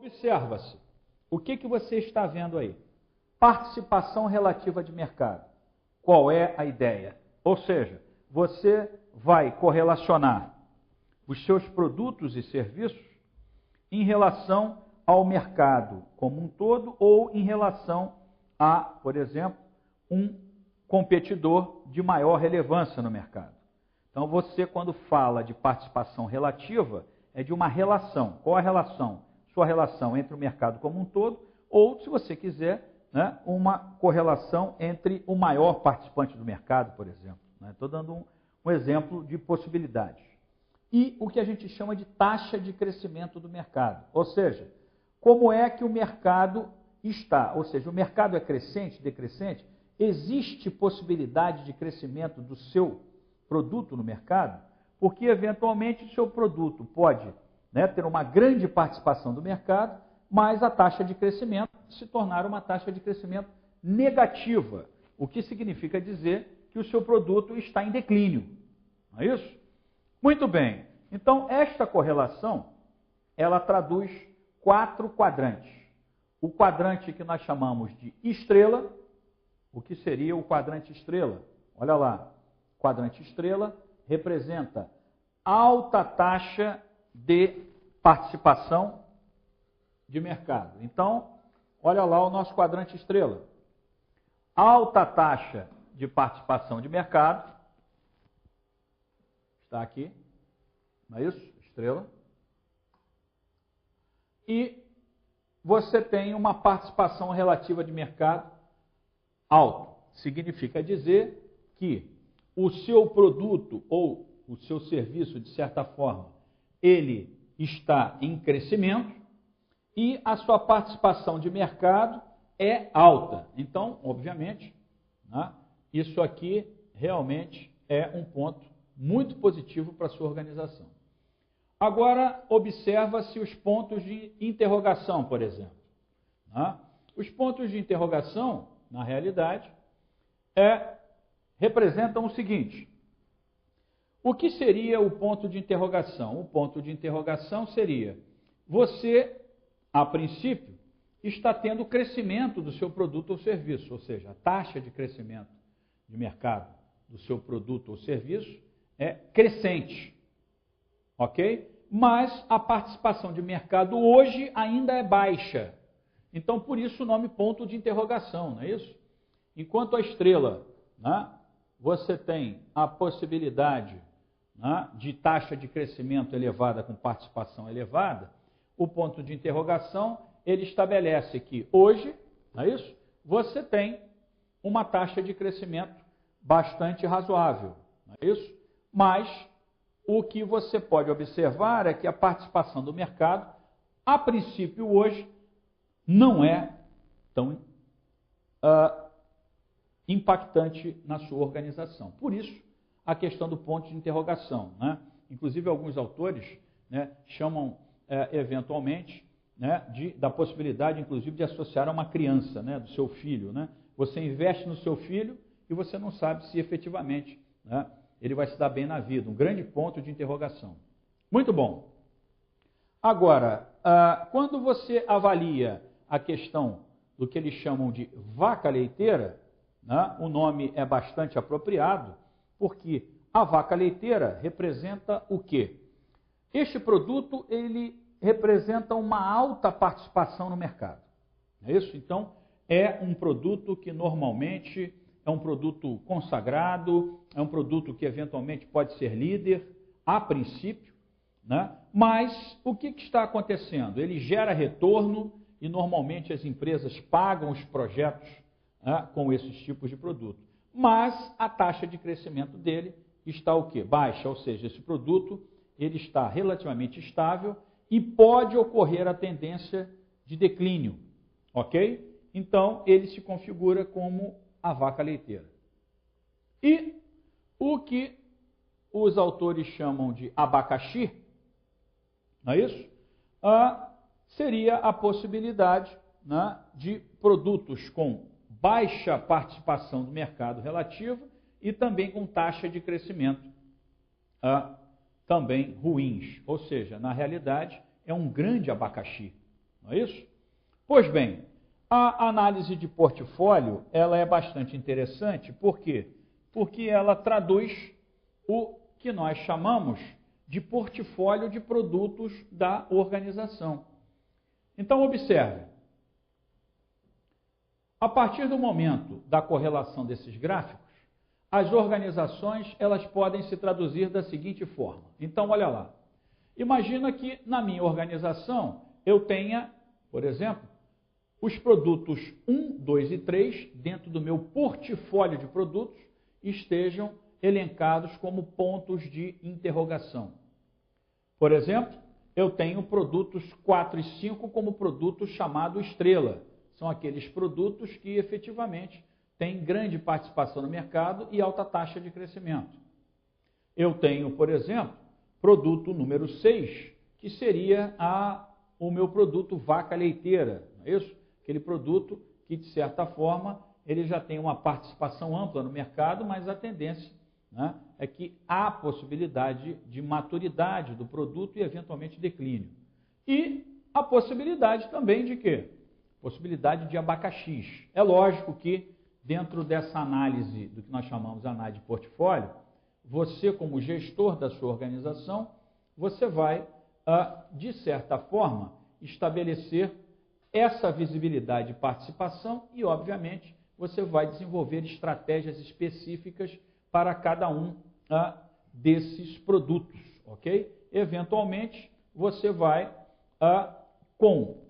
Observa-se. O que você está vendo aí? Participação relativa de mercado. Qual é a ideia? Ou seja, você vai correlacionar os seus produtos e serviços em relação ao mercado como um todo ou em relação a, por exemplo, um competidor de maior relevância no mercado. Então, você, quando fala de participação relativa, é de uma relação. Qual a relação? Sua relação entre o mercado como um todo ou, se você quiser, né, uma correlação entre o maior participante do mercado, por exemplo. Estou dando um exemplo de possibilidades. E o que a gente chama de taxa de crescimento do mercado. Ou seja, como é que o mercado está? Ou seja, o mercado é crescente, decrescente? Existe possibilidade de crescimento do seu produto no mercado? Porque, eventualmente, o seu produto pode, né, ter uma grande participação do mercado, mas a taxa de crescimento se tornar uma taxa de crescimento negativa, o que significa dizer que o seu produto está em declínio. Não é isso? Muito bem. Então, esta correlação, ela traduz 4 quadrantes. O quadrante que nós chamamos de estrela. O que seria o quadrante estrela? Olha lá. O quadrante estrela representa alta taxa de participação de mercado. Então, olha lá o nosso quadrante estrela. Alta taxa de participação de mercado. Está aqui. Não é isso? Estrela. E você tem uma participação relativa de mercado alta. Significa dizer que o seu produto ou o seu serviço, de certa forma, ele está em crescimento e a sua participação de mercado é alta. Então, obviamente, né, isso aqui realmente é um ponto muito positivo para a sua organização. Agora, observa-se os pontos de interrogação, por exemplo. Né? Os pontos de interrogação, na realidade, representam o seguinte. O que seria o ponto de interrogação? O ponto de interrogação seria, você, a princípio, está tendo crescimento do seu produto ou serviço, ou seja, a taxa de crescimento de mercado do seu produto ou serviço é crescente, ok? Mas a participação de mercado hoje ainda é baixa. Então, por isso o nome ponto de interrogação, não é isso? Enquanto a estrela, né, você tem a possibilidade, né, de taxa de crescimento elevada com participação elevada, o ponto de interrogação, ele estabelece que hoje, não é isso? Você tem uma taxa de crescimento bastante razoável, não é isso? Mas o que você pode observar é que a participação do mercado, a princípio hoje, não é tão impactante na sua organização. Por isso, a questão do ponto de interrogação. Né? Inclusive, alguns autores, né, chamam eventualmente, né, da possibilidade, inclusive, de associar a uma criança, né, do seu filho. Né? Você investe no seu filho e você não sabe se efetivamente, né, ele vai se dar bem na vida. Um grande ponto de interrogação. Muito bom. Agora, quando você avalia a questão do que eles chamam de vaca leiteira, né, o nome é bastante apropriado, porque a vaca leiteira representa o quê? Este produto, ele representa uma alta participação no mercado. É isso? Então, é um produto que normalmente é um produto consagrado, é um produto que eventualmente pode ser líder, a princípio, né? Mas o que está acontecendo? Ele gera retorno e normalmente as empresas pagam os projetos, né, com esses tipos de produto. Mas a taxa de crescimento dele está o quê? Baixa, ou seja, esse produto ele está relativamente estável e pode ocorrer a tendência de declínio, ok? Então, ele se configura como a vaca leiteira. E o que os autores chamam de abacaxi, não é isso? Seria a possibilidade, né, de produtos com baixa participação do mercado relativo e também com taxa de crescimento também ruins. Ou seja, na realidade, é um grande abacaxi. não é isso? Pois bem, a análise de portfólio, ela é bastante interessante, por quê? Porque ela traduz o que nós chamamos de portfólio de produtos da organização. Então, observe, a partir do momento da correlação desses gráficos, as organizações elas podem se traduzir da seguinte forma. Então, olha lá. Imagina que na minha organização eu tenha, por exemplo, os produtos 1, 2 e 3 dentro do meu portfólio de produtos estejam elencados como pontos de interrogação. Por exemplo, eu tenho produtos 4 e 5 como produtos chamados estrela. São aqueles produtos que efetivamente têm grande participação no mercado e alta taxa de crescimento. Eu tenho, por exemplo, produto número 6, que seria o meu produto vaca leiteira, não é isso? Aquele produto que, de certa forma, ele já tem uma participação ampla no mercado, mas a tendência, né, é que há possibilidade de maturidade do produto e, eventualmente, declínio. E a possibilidade também de quê? Possibilidade de abacaxis. É lógico que, dentro dessa análise, do que nós chamamos de análise de portfólio, você, como gestor da sua organização, você vai, de certa forma, estabelecer essa visibilidade de participação e, obviamente, você vai desenvolver estratégias específicas para cada um desses produtos, ok? Eventualmente, você vai, com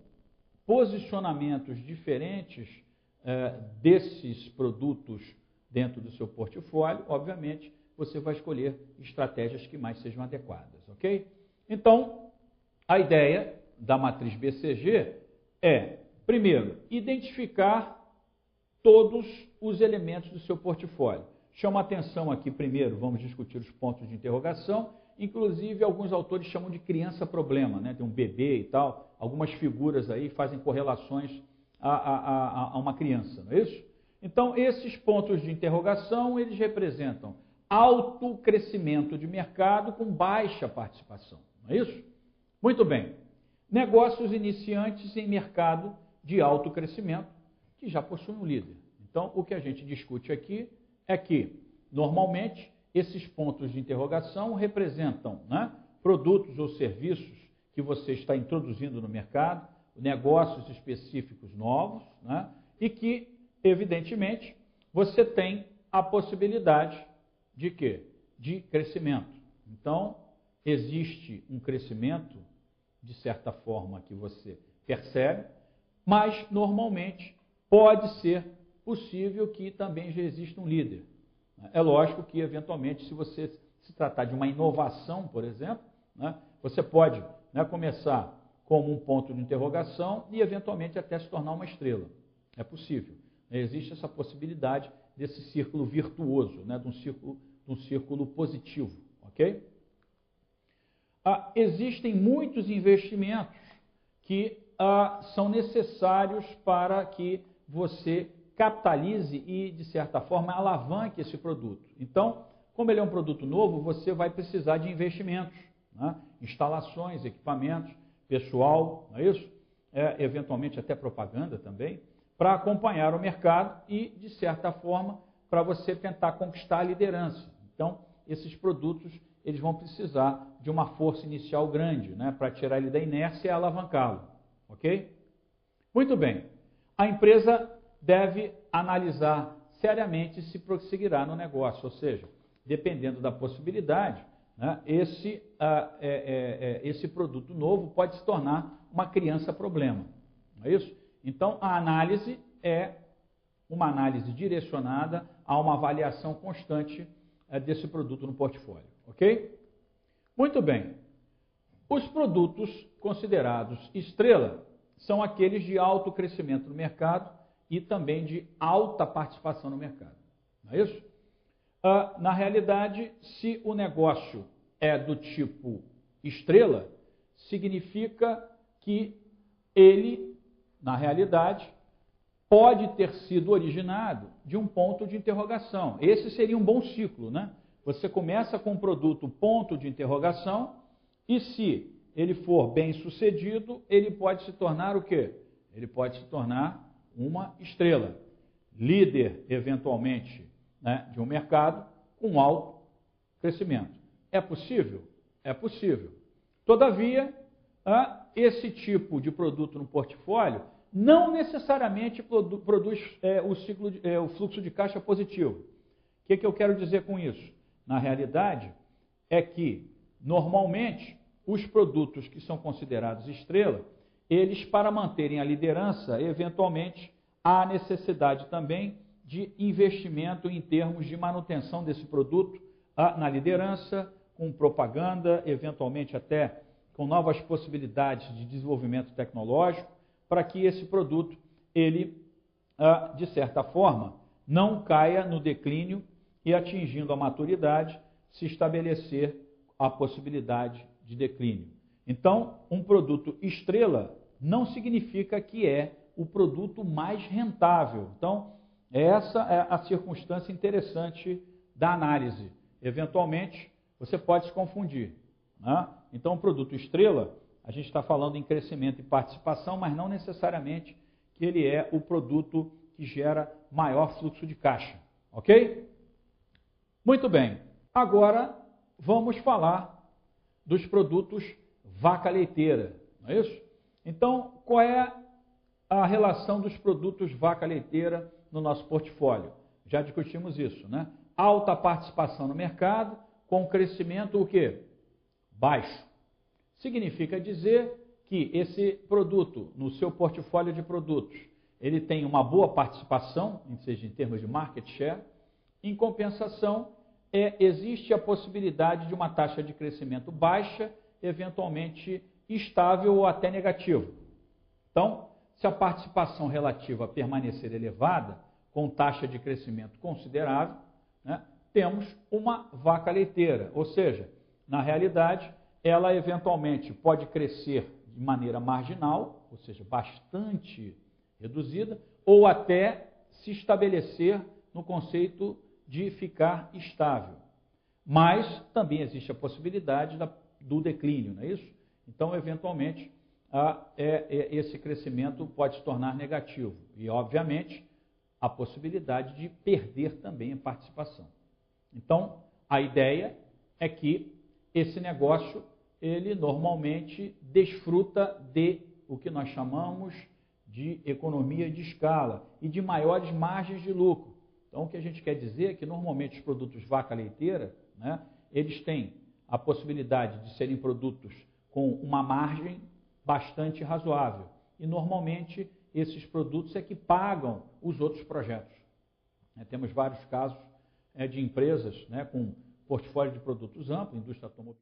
posicionamentos diferentes desses produtos dentro do seu portfólio, obviamente, você vai escolher estratégias que mais sejam adequadas, ok? Então, a ideia da matriz BCG é, primeiro, identificar todos os elementos do seu portfólio. Chama atenção aqui, primeiro, vamos discutir os pontos de interrogação, inclusive alguns autores chamam de criança-problema, né? Tem um bebê e tal, algumas figuras aí fazem correlações a uma criança, não é isso? Então, esses pontos de interrogação, eles representam alto crescimento de mercado com baixa participação, não é isso? Muito bem. Negócios iniciantes em mercado de alto crescimento, que já possuem um líder. Então, o que a gente discute aqui é que, normalmente, esses pontos de interrogação representam, né, produtos ou serviços que você está introduzindo no mercado, negócios específicos novos, né, e que, evidentemente, você tem a possibilidade de quê? De crescimento. Então, existe um crescimento, de certa forma, que você percebe, mas, normalmente, pode ser possível que também já exista um líder. É lógico que, eventualmente, se você se tratar de uma inovação, por exemplo, né, você pode, né, começar como um ponto de interrogação e, eventualmente, até se tornar uma estrela. É possível. Existe essa possibilidade desse círculo virtuoso, né, de um círculo positivo. Ok? Existem muitos investimentos que são necessários para que você capitalize e, de certa forma, alavanque esse produto. Então, como ele é um produto novo, você vai precisar de investimentos, né? Instalações, equipamentos, pessoal, não é isso? Eventualmente até propaganda também, para acompanhar o mercado e, de certa forma, para você tentar conquistar a liderança. Então, esses produtos eles vão precisar de uma força inicial grande, né, para tirar ele da inércia e alavancá-lo. Ok? Muito bem. A empresa deve analisar seriamente se prosseguirá no negócio, ou seja, dependendo da possibilidade, né, esse produto novo pode se tornar uma criança-problema. Não é isso? Então, a análise é uma análise direcionada a uma avaliação constante desse produto no portfólio. Ok? Muito bem. Os produtos considerados estrela são aqueles de alto crescimento no mercado e também de alta participação no mercado. Não é isso? Na realidade, se o negócio é do tipo estrela, significa que ele, na realidade, pode ter sido originado de um ponto de interrogação. Esse seria um bom ciclo, né? Você começa com um produto ponto de interrogação e se ele for bem sucedido, ele pode se tornar o quê? Ele pode se tornar uma estrela, líder, eventualmente, né, de um mercado com alto crescimento. É possível? É possível. Todavia, esse tipo de produto no portfólio não necessariamente produz o fluxo de caixa positivo. O que eu quero dizer com isso? Na realidade, é que, normalmente, os produtos que são considerados estrela, eles, para manterem a liderança, eventualmente, há necessidade também de investimento em termos de manutenção desse produto na liderança, com propaganda, eventualmente até com novas possibilidades de desenvolvimento tecnológico, para que esse produto, ele, de certa forma, não caia no declínio e, atingindo a maturidade, se estabelecer a possibilidade de declínio. Então, um produto estrela não significa que é o produto mais rentável. Então, essa é a circunstância interessante da análise. Eventualmente, você pode se confundir, né? Então, o produto estrela, a gente está falando em crescimento e participação, mas não necessariamente que ele é o produto que gera maior fluxo de caixa, ok? Muito bem, agora vamos falar dos produtos vaca leiteira, não é isso? Então, qual é a relação dos produtos vaca leiteira no nosso portfólio? Já discutimos isso, né? Alta participação no mercado, com crescimento o quê? Baixo. Significa dizer que esse produto, no seu portfólio de produtos, ele tem uma boa participação, seja em termos de market share. Em compensação, existe a possibilidade de uma taxa de crescimento baixa, eventualmente estável ou até negativo. Então, se a participação relativa permanecer elevada, com taxa de crescimento considerável, né, temos uma vaca leiteira, ou seja, na realidade, ela eventualmente pode crescer de maneira marginal, ou seja, bastante reduzida, ou até se estabelecer no conceito de ficar estável. Mas também existe a possibilidade do declínio, não é isso? Então, eventualmente, esse crescimento pode se tornar negativo. E, obviamente, a possibilidade de perder também a participação. Então, a ideia é que esse negócio, ele normalmente desfruta de o que nós chamamos de economia de escala e de maiores margens de lucro. Então, o que a gente quer dizer é que, normalmente, os produtos vaca leiteira, né, eles têm a possibilidade de serem produtos com uma margem bastante razoável. E, normalmente, esses produtos é que pagam os outros projetos. Temos vários casos de empresas, né, com portfólio de produtos amplo, indústria automobilística,